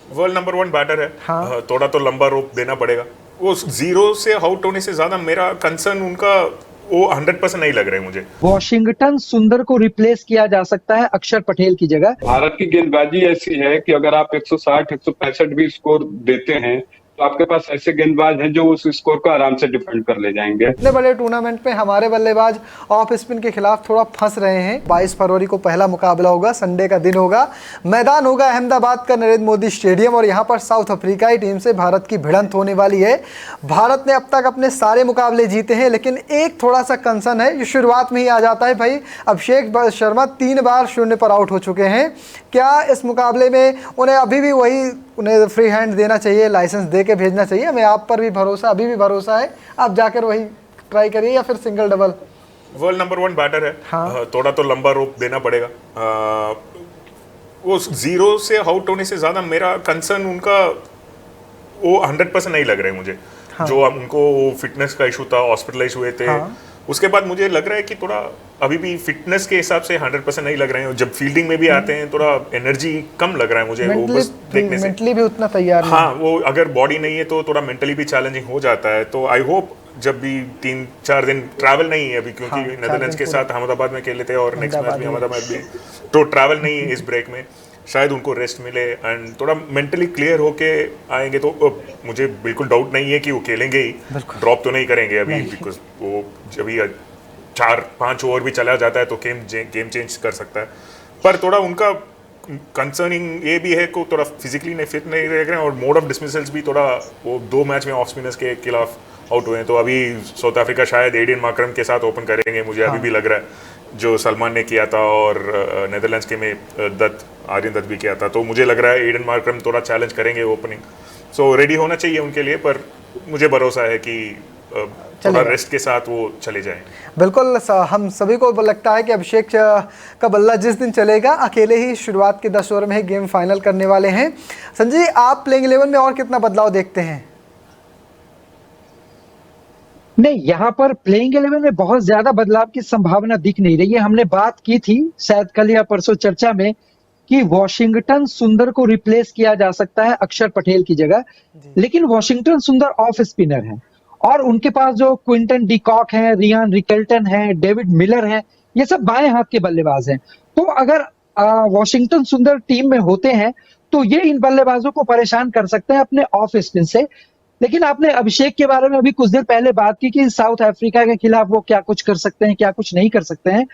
World number one batter है। हाँ। थोड़ा तो लंबा रोप देना पड़ेगा। वो जीरो से आउट होने से ज्यादा मेरा कंसर्न उनका वो 100% नहीं लग रहा है मुझे। वॉशिंगटन सुंदर को रिप्लेस किया जा सकता है अक्षर पटेल की जगह। भारत की गेंदबाजी ऐसी है कि अगर आप 160 165 भी स्कोर देते हैं तो आपके पास ऐसे गेंदबाज हैं जो उस स्कोर को आराम से डिफेंड कर ले जाएंगे। इतने बड़े टूर्नामेंट में हमारे बल्लेबाज ऑफ स्पिन के खिलाफ थोड़ा फंस रहे हैं। 22 फरवरी को पहला मुकाबला होगा, संडे का दिन होगा, मैदान होगा अहमदाबाद का नरेंद्र मोदी स्टेडियम और यहाँ पर साउथ अफ्रीकाई टीम से भारत की भिड़ंत होने वाली है। भारत ने अब तक अपने सारे मुकाबले जीते हैं, लेकिन एक थोड़ा सा कंसर्न है, ये शुरुआत में ही आ जाता है भाई। अभिषेक शर्मा 3 बार 0 पर आउट हो चुके हैं। क्या इस मुकाबले में उन्हें अभी भी उन्हें फ्री हैंड देना चाहिए, लाइसेंस दे के भेजना चाहिए? हमें आप पर भी भरोसा, अभी भी भरोसा है, आप जाकर वही ट्राई करिए या फिर single double? World number one batter है। हाँ। थोड़ा तो लंबा रोप देना पड़ेगा। वो जीरो से आउट होने से ज्यादा मेरा कंसर्न उनका वो 100% नहीं लग रहा है मुझे। हाँ। जो उनको फिटनेस का इशू था, हॉस्पिटलाइज हुए थे। हाँ। उसके बाद मुझे लग रहा है कि थोड़ा अभी भी फिटनेस के हिसाब से 100% नहीं लग रहे हैं। जब फील्डिंग में भी आते हैं थोड़ा एनर्जी कम लग रहा है मुझे वो बस देखने से। मेंटली भी उतना तैयार नहीं। हाँ, वो अगर बॉडी नहीं है तो थोड़ा मेंटली भी चैलेंजिंग हो जाता है। तो आई होप जब भी 3-4 दिन ट्रैवल नहीं है अभी, क्योंकि हाँ, नेदरलैंड्स के साथ अहमदाबाद में खेले थे और नेक्स्ट मैच भी अहमदाबाद अहमदाबाद भी, तो ट्रैवल नहीं है इस ब्रेक में। शायद उनको रेस्ट मिले एंड थोड़ा मेंटली क्लियर होके आएंगे तो मुझे बिल्कुल डाउट नहीं है कि वो खेलेंगे ही। ड्रॉप तो नहीं करेंगे अभी, बिकॉज वो जब 4-5 ओवर भी चला जाता है तो गेम चेंज कर सकता है। पर थोड़ा उनका कंसर्निंग ये भी है कि थोड़ा फिजिकली नहीं फिट नहीं रह रहे हैं और मोड ऑफ डिसमिसल्स भी थोड़ा, वो 2 मैच में ऑफ स्पिनर्स के खिलाफ आउट हुए हैं। तो अभी साउथ अफ्रीका शायद एडिन मार्करम के साथ ओपन करेंगे, मुझे अभी भी लग रहा है, जो सलमान ने किया था और नेदरलैंड्स के में आर्यन दत्त भी किया था। तो मुझे लग रहा है एडन मार्करम थोड़ा चैलेंज करेंगे ओपनिंग। सो रेडी होना चाहिए उनके लिए, पर मुझे भरोसा है कि थोड़ा रेस्ट के साथ वो चले जाएं। बिल्कुल, हम सभी को लगता है कि अभिषेक का बल्ला जिस दिन चलेगा, अकेले ही शुरुआत के 10 ओवर में ही गेम फाइनल करने वाले हैं। संजय, आप प्लेइंग 11 में और कितना बदलाव देखते हैं? नहीं, यहाँ पर प्लेइंग 11 में बहुत ज्यादा बदलाव की संभावना दिख नहीं रही है। हमने बात की थी शायद कल या परसों चर्चा में कि वॉशिंगटन सुंदर को रिप्लेस किया जा सकता है अक्षर पटेल की जगह, लेकिन वॉशिंगटन सुंदर ऑफ स्पिनर है और उनके पास जो क्विंटन डिकॉक है, रियान रिकल्टन है, डेविड मिलर है, ये सब बाएं हाथ के बल्लेबाज हैं। तो अगर वॉशिंगटन सुंदर टीम में होते हैं तो ये इन बल्लेबाजों को परेशान कर सकते हैं अपने ऑफ स्पिन से। लेकिन आपने अभिषेक के बारे में अभी कुछ देर पहले बात की कि साउथ अफ्रीका के खिलाफ वो क्या कुछ कर सकते हैं, क्या कुछ नहीं कर सकते हैं।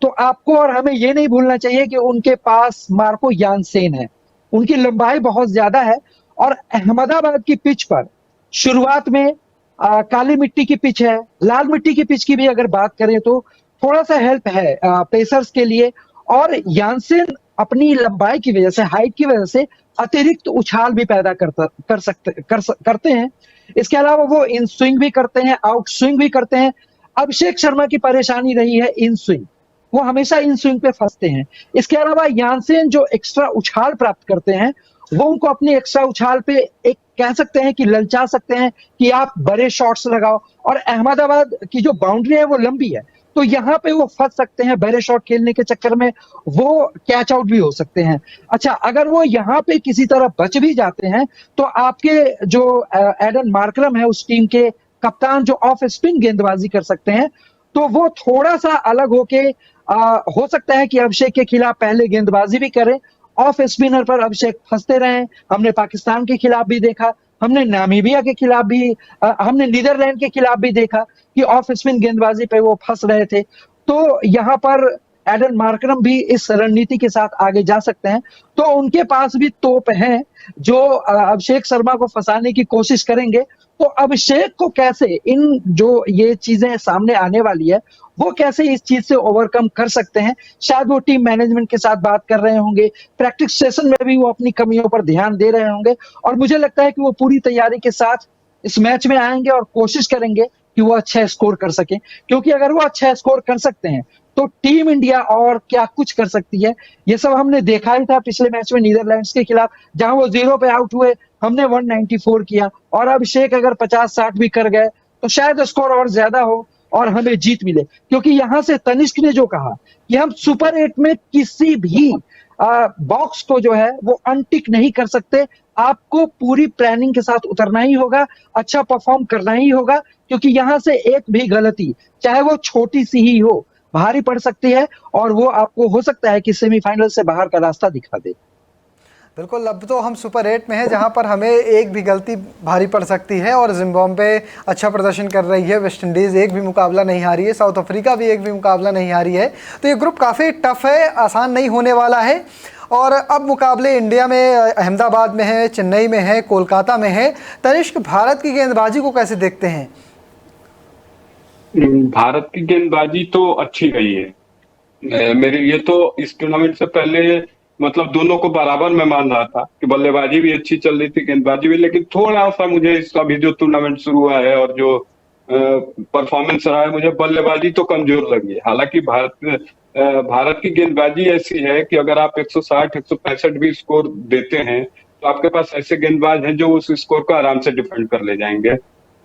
तो आपको और हमें ये नहीं भूलना चाहिए कि उनके पास मार्को यानसेन है, उनकी लंबाई बहुत ज्यादा है और अहमदाबाद की पिच पर शुरुआत में काली मिट्टी की पिच है, लाल मिट्टी की पिच की भी अगर बात करें तो थोड़ा सा हेल्प है पेसर्स के लिए। और यानसेन अपनी लंबाई की वजह से, हाइट की वजह से अतिरिक्त उछाल भी पैदा करते हैं। इसके अलावा वो इन स्विंग भी करते हैं, आउट स्विंग भी करते हैं। अभिषेक शर्मा की परेशानी रही है इन स्विंग, वो हमेशा इन स्विंग पे फंसते हैं। इसके अलावा यानसेन जो एक्स्ट्रा उछाल प्राप्त करते हैं, वो उनको अपनी एक्स्ट्रा उछाल पे एक कह सकते हैं कि ललचा सकते हैं कि आप बड़े शॉट्स लगाओ। और अहमदाबाद की जो बाउंड्री है वो लंबी है, तो यहाँ पे वो फंस सकते हैं, बड़े शॉट खेलने के चक्कर में वो कैच आउट भी हो सकते हैं। अच्छा, अगर वो यहाँ पे किसी तरह बच भी जाते हैं तो आपके जो एडन मार्करम है, उस टीम के कप्तान, जो ऑफ स्पिन गेंदबाजी कर सकते हैं, तो वो थोड़ा सा अलग होके हो सकता है कि अभिषेक के खिलाफ पहले गेंदबाजी भी करें। ऑफ स्पिनर पर अभिषेक फंसते रहे, हमने पाकिस्तान के खिलाफ भी देखा, हमने नामीबिया के खिलाफ भी, हमने नीदरलैंड के खिलाफ भी देखा कि ऑफ स्पिन गेंदबाजी पे वो फंस रहे थे। तो यहाँ पर एडन मार्करम भी इस रणनीति के साथ आगे जा सकते हैं। तो उनके पास भी तोप हैं जो अभिषेक शर्मा को फंसाने की कोशिश करेंगे। तो अभिषेक को कैसे इन जो ये चीजें सामने आने वाली है, वो कैसे इस चीज से ओवरकम कर सकते हैं, शायद वो टीम मैनेजमेंट के साथ बात कर रहे होंगे, प्रैक्टिस सेशन में भी वो अपनी कमियों पर ध्यान दे रहे होंगे। और मुझे लगता है कि वो पूरी तैयारी के साथ इस मैच में आएंगे और कोशिश करेंगे कि वो अच्छा स्कोर कर सके, क्योंकि अगर वो अच्छा स्कोर कर सकते हैं तो टीम इंडिया और क्या कुछ कर सकती है, ये सब हमने देखा ही था पिछले मैच में नीदरलैंड्स के खिलाफ, जहां वो 0 पे आउट हुए, हमने 194 किया। और अभिषेक अगर 50-60 भी कर गए तो शायद स्कोर और ज्यादा हो और हमें जीत मिले। क्योंकि यहां से तनिष्क ने जो कहा कि हम सुपर 8 में किसी भी बॉक्स को जो है वो अनटिक नहीं कर सकते, आपको पूरी प्लानिंग के साथ उतरना ही होगा, अच्छा परफॉर्म करना ही होगा, क्योंकि यहाँ से एक भी गलती, चाहे वो छोटी सी ही हो, भारी पड़ सकती है और वो आपको हो सकता है कि सेमीफाइनल से बाहर का रास्ता दिखा दे। बिल्कुल, अब तो हम सुपर 8 में हैं जहां पर हमें एक भी गलती भारी पड़ सकती है और जिम्बाब्वे अच्छा प्रदर्शन कर रही है, वेस्ट इंडीज़ एक भी मुकाबला नहीं हारी है, साउथ अफ्रीका भी एक भी मुकाबला नहीं हारी है। तो ये ग्रुप काफ़ी टफ है, आसान नहीं होने वाला है। और अब मुकाबले इंडिया में अहमदाबाद में है, चेन्नई में है, कोलकाता में है। तनिष्क, भारत की गेंदबाजी को कैसे देखते हैं? भारत की गेंदबाजी तो अच्छी रही है मेरे लिए। तो इस टूर्नामेंट से पहले मतलब दोनों को बराबर मैं मान रहा था कि बल्लेबाजी भी अच्छी चल रही थी, गेंदबाजी भी, लेकिन थोड़ा सा मुझे इस अभी जो टूर्नामेंट शुरू हुआ है और जो परफॉर्मेंस रहा है, मुझे बल्लेबाजी तो कमजोर लगी है। हालांकि भारत की गेंदबाजी ऐसी है कि अगर आप 160 165 भी स्कोर देते हैं तो आपके पास ऐसे गेंदबाज हैं जो उस स्कोर को आराम से डिफेंड कर ले जाएंगे।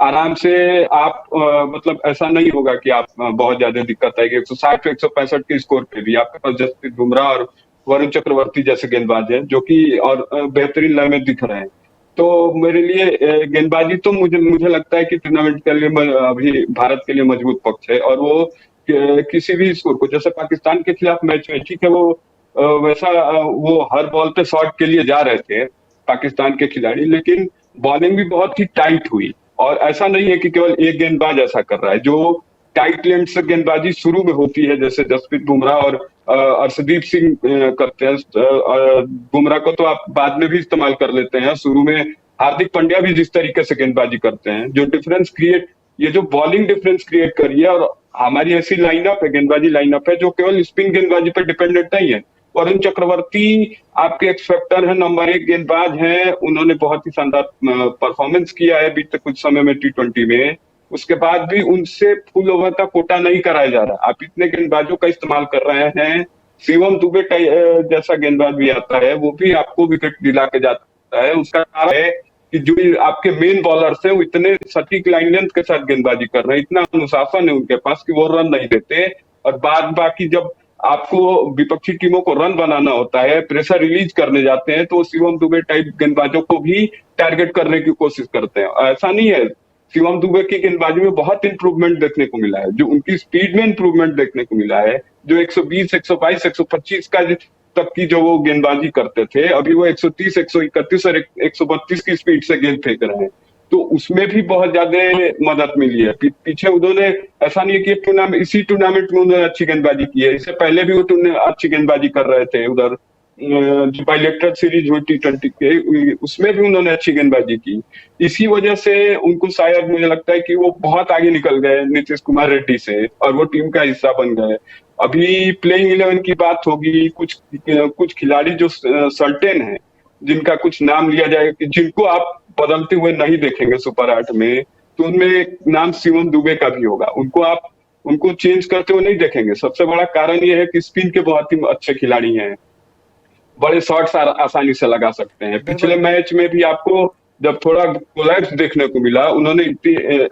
आराम से आप मतलब ऐसा नहीं होगा कि आप बहुत ज्यादा दिक्कत आएगी। 160 165 के स्कोर पे भी आपके पास जसप्रीत बुमराह और वरुण चक्रवर्ती जैसे गेंदबाज हैं जो कि और बेहतरीन लय में दिख रहे हैं। तो मेरे लिए गेंदबाजी तो मुझे लगता है कि टूर्नामेंट के लिए अभी भारत के लिए मजबूत पक्ष है। और वो किसी भी स्कोर को, जैसे पाकिस्तान के खिलाफ मैच में, ठीक है, वो वैसा वो हर बॉल पे शॉट के लिए जा रहे थे पाकिस्तान के खिलाड़ी, लेकिन बॉलिंग भी बहुत ही टाइट हुई। और ऐसा नहीं है कि केवल एक गेंदबाज ऐसा कर रहा है। जो टाइट लेंथ से गेंदबाजी शुरू में होती है, जैसे जसप्रीत बुमराह और अर्शदीप सिंह करते हैं, बुमराह को तो आप बाद में भी इस्तेमाल कर लेते हैं, शुरू में हार्दिक पांड्या भी जिस तरीके से गेंदबाजी करते हैं, जो डिफरेंस क्रिएट, ये जो बॉलिंग डिफरेंस क्रिएट करी है। और हमारी ऐसी लाइनअप है, गेंदबाजी लाइनअप है, जो केवल स्पिन गेंदबाजी पर डिपेंडेंट नहीं है। वरुण चक्रवर्ती आपके एक्स फैक्टर है, नंबर 1 गेंदबाज हैं, उन्होंने बहुत ही शानदार परफॉर्मेंस किया है बीते कुछ समय में T20 में। उसके बाद भी उनसे फुल ओवर का कोटा नहीं कराया जा रहा। आप इतने गेंदबाजों का इस्तेमाल कर रहे हैं, शिवम दुबे जैसा गेंदबाज भी आता है, वो भी आपको विकेट दिला के जाता है। उसका कारण है कि जो आपके मेन बॉलर्स हैं वो इतने सटीक लाइन लेंथ के साथ गेंदबाजी कर रहे हैं, इतना अनुशासन है उनके पास कि वो रन नहीं देते। और बाद बाकी जब आपको विपक्षी टीमों को रन बनाना होता है, प्रेशर रिलीज करने जाते हैं, तो शिवम दुबे टाइप गेंदबाजों को भी टारगेट करने की कोशिश करते हैं। ऐसा नहीं है, शिवम दुबे की गेंदबाजी में बहुत इंप्रूवमेंट देखने को मिला है, जो उनकी स्पीड में इंप्रूवमेंट देखने को मिला है। जो 120 122 125 का तक की जो वो गेंदबाजी करते थे, अभी वो 130 131 और 132 की स्पीड से गेंद फेंक रहे हैं। तो उसमें भी बहुत ज्यादा मदद मिली है। पीछे उन्होंने, ऐसा नहीं है कि इसी टूर्नामेंट में उन्होंने अच्छी गेंदबाजी की है, इससे पहले भी वो अच्छी गेंदबाजी कर रहे थे। उधर जो बाइलेटरल सीरीज हुई T20 के, उसमें भी उन्होंने अच्छी गेंदबाजी की। इसी वजह से उनको शायद मुझे लगता है कि वो बहुत आगे निकल गए नीतीश कुमार रेड्डी से, और वो टीम का हिस्सा बन गए। अभी प्लेइंग 11 की बात होगी, कुछ खिलाड़ी जो सर्टेन है, जिनका कुछ नाम लिया जाए, जिनको आप बदलते हुए नहीं देखेंगे सुपर 8 में, तो उनमें एक नाम शिवम दुबे का भी होगा। उनको चेंज करते हुए नहीं देखेंगे। सबसे बड़ा कारण ये है कि स्पिन के बहुत ही अच्छे खिलाड़ी हैं, बड़े शॉट्स आसानी से लगा सकते हैं। पिछले मैच में भी आपको जब थोड़ा कोलैप्स देखने को मिला, उन्होंने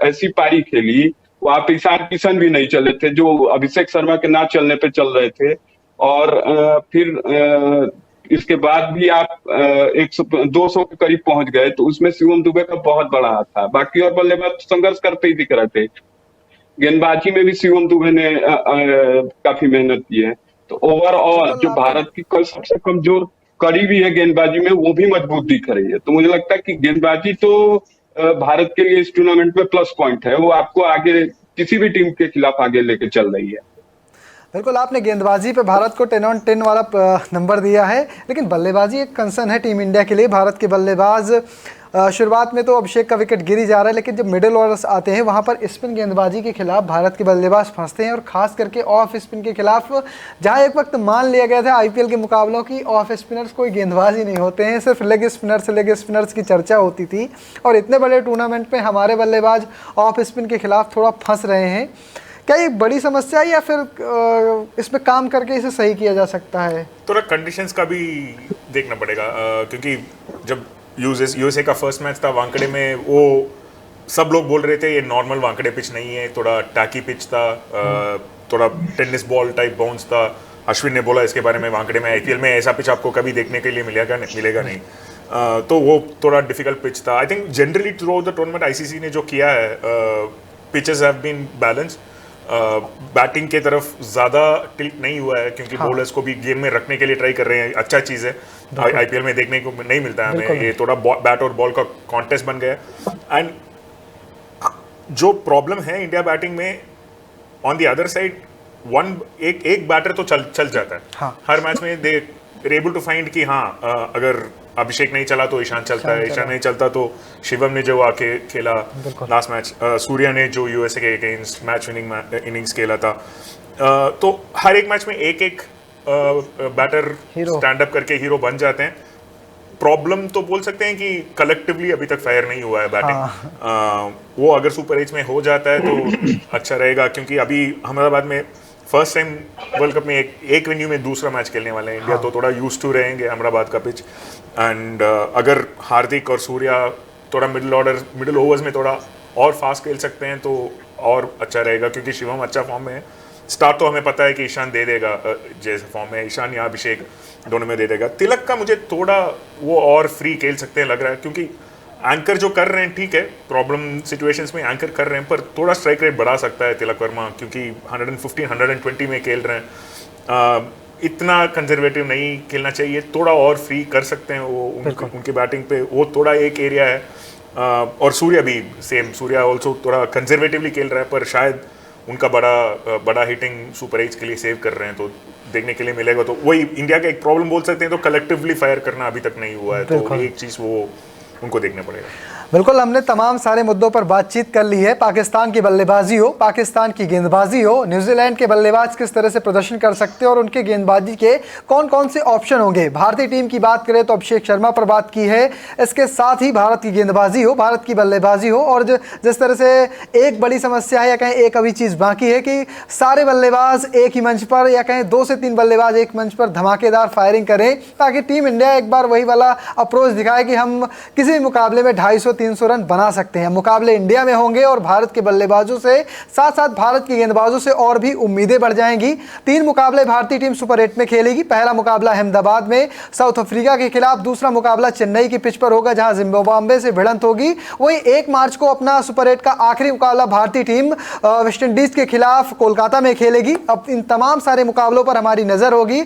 ऐसी पारी खेली, वहां पे ईशान किशन भी नहीं चले थे, जो अभिषेक शर्मा के ना चलने पे चल रहे थे। और फिर इसके बाद भी आप 200 के करीब पहुंच गए, तो उसमें शिवम दुबे का बहुत बड़ा हाथ था। बाकी और बल्लेबाज संघर्ष करते ही दिख रहे थे। गेंदबाजी में भी शिवम दुबे ने काफी मेहनत की है। तो ओवरऑल जो भारत की कल सबसे कमजोर कड़ी भी है गेंदबाजी में, वो भी मजबूत दिख रही है। तो मुझे लगता है कि गेंदबाजी तो भारत के लिए इस टूर्नामेंट में प्लस पॉइंट है, वो आपको आगे किसी भी टीम के खिलाफ आगे लेके चल रही है। बिल्कुल, आपने गेंदबाजी पे भारत को 10 on 10 वाला नंबर दिया है, लेकिन बल्लेबाजी एक कंसर्न है टीम इंडिया के लिए। भारत के बल्लेबाज शुरुआत में तो अभिषेक का विकेट गिर ही जा रहा है, लेकिन जब मिडिल ओवर्स आते हैं वहाँ पर स्पिन गेंदबाजी के खिलाफ भारत के बल्लेबाज फंसते हैं। और खास करके ऑफ स्पिन के खिलाफ, जहाँ एक वक्त मान लिया गया था IPL के मुकाबलों की ऑफ स्पिनर्स कोई गेंदबाज ही नहीं होते हैं, सिर्फ लेग स्पिनर्स की चर्चा होती थी। और इतने बड़े टूर्नामेंट में हमारे बल्लेबाज ऑफ स्पिन के खिलाफ थोड़ा फंस रहे हैं। क्या ये बड़ी समस्या है या फिर इसमें काम करके इसे सही किया जा सकता है? थोड़ा कंडीशंस का भी देखना पड़ेगा, क्योंकि जब यूएसए का फर्स्ट मैच था वानखेड़े में, वो सब लोग बोल रहे थे ये नॉर्मल वानखेड़े पिच नहीं है, थोड़ा टाकी पिच था, थोड़ा टेनिस बॉल टाइप बाउंस था। अश्विन ने बोला इसके बारे में, वानखेड़े में IPL में ऐसा पिच आपको कभी देखने के लिए मिलेगा नहीं। तो वो थोड़ा डिफिकल्ट पिच था। I think generally through the tournament ICC ने जो किया है, pitches have been balance, batting के तरफ ज़्यादा टिल्ट नहीं हुआ है क्योंकि बॉलर्स को भी गेम में रखने के लिए ट्राई कर रहे हैं। अच्छा चीज़ है, आईपीएल में देखने को नहीं मिलता है हमें, ये थोड़ा बैट और बॉल का कॉन्टेस्ट बन गया। एंड जो प्रॉब्लम है इंडिया बैटिंग में, ऑन द अदर साइड एक बैटर तो चल जाता है। हाँ। हर मैच में दे एबल टू फाइंड कि हाँ, अगर अभिषेक नहीं चला तो ईशान चलता है, ईशान नहीं चलता तो शिवम ने जो आके खेला लास्ट मैच, सूर्या ने जो यूएसए के अगेंस्ट मैच विनिंग इनिंग्स खेला था। तो हर एक मैच में एक बैटर स्टैंड अप करके हीरो बन जाते हैं। प्रॉब्लम तो बोल सकते हैं कि कलेक्टिवली अभी तक फायर नहीं हुआ है बैटिंग। वो अगर सुपर 8 में हो जाता है तो अच्छा रहेगा, क्योंकि अभी अहमदाबाद में फर्स्ट टाइम वर्ल्ड कप में एक वेन्यू में दूसरा मैच खेलने वाले हैं इंडिया, तो थोड़ा यूज टू रहेंगे अहमदाबाद का पिच। एंड अगर हार्दिक और सूर्या थोड़ा मिडिल ओवर्स में थोड़ा और फास्ट खेल सकते हैं तो और अच्छा रहेगा, क्योंकि शिवम अच्छा फॉर्म में है। स्टार्ट तो हमें पता है कि ईशान दे देगा, जैसे फॉर्म में ईशान या अभिषेक दोनों में दे देगा। तिलक का मुझे थोड़ा वो और फ्री खेल सकते हैं लग रहा है, क्योंकि एंकर जो कर रहे हैं ठीक है, प्रॉब्लम सिचुएशंस में एंकर कर रहे हैं, पर थोड़ा स्ट्राइक रेट बढ़ा सकता है तिलक वर्मा, क्योंकि 115-120 में खेल रहे हैं। इतना कंजर्वेटिव नहीं खेलना चाहिए, थोड़ा और फ्री कर सकते हैं वो उनकी बैटिंग पे, वो थोड़ा एक एरिया है। और सूर्या भी सेम, सूर्या ऑल्सो थोड़ा कंजर्वेटिवली खेल रहा है, पर शायद उनका बड़ा हिटिंग सुपर 8 के लिए सेव कर रहे हैं, तो देखने के लिए मिलेगा। तो वही इंडिया का एक प्रॉब्लम बोल सकते हैं, तो कलेक्टिवली फायर करना अभी तक नहीं हुआ है, तो एक चीज़ वो उनको देखना पड़ेगा। बिल्कुल, हमने तमाम सारे मुद्दों पर बातचीत कर ली है। पाकिस्तान की बल्लेबाजी हो, पाकिस्तान की गेंदबाजी हो, न्यूजीलैंड के बल्लेबाज किस तरह से प्रदर्शन कर सकते हैं और उनके गेंदबाजी के कौन कौन से ऑप्शन होंगे। भारतीय टीम की बात करें तो अभिषेक शर्मा पर बात की है, इसके साथ ही भारत की गेंदबाजी हो, भारत की बल्लेबाजी हो, और जिस तरह से एक बड़ी समस्या है या कहें एक अभी चीज़ बाकी है कि सारे बल्लेबाज एक ही मंच पर या कहें 2 से 3 बल्लेबाज एक मंच पर धमाकेदार फायरिंग करें, ताकि टीम इंडिया एक बार वही वाला अप्रोच दिखाए कि हम किसी भी मुकाबले में 250-300 रन बना सकते हैं। मुकाबले इंडिया में होंगे और भारत के बल्लेबाजों से साथ साथ भारत के गेंदबाजों से और भी उम्मीदें बढ़ जाएंगी। 3 मुकाबले भारतीय टीम सुपर 8 में खेलेगी। पहला मुकाबला अहमदाबाद में साउथ अफ्रीका के खिलाफ, दूसरा मुकाबला चेन्नई की पिच पर होगा जहां जिम्बाब्वे से भिड़ंत होगी। वहीं 1 मार्च को अपना सुपर 8 का आखिरी मुकाबला भारतीय टीम वेस्ट इंडीज के खिलाफ कोलकाता में खेलेगी। अब इन तमाम सारे मुकाबलों पर हमारी नजर होगी।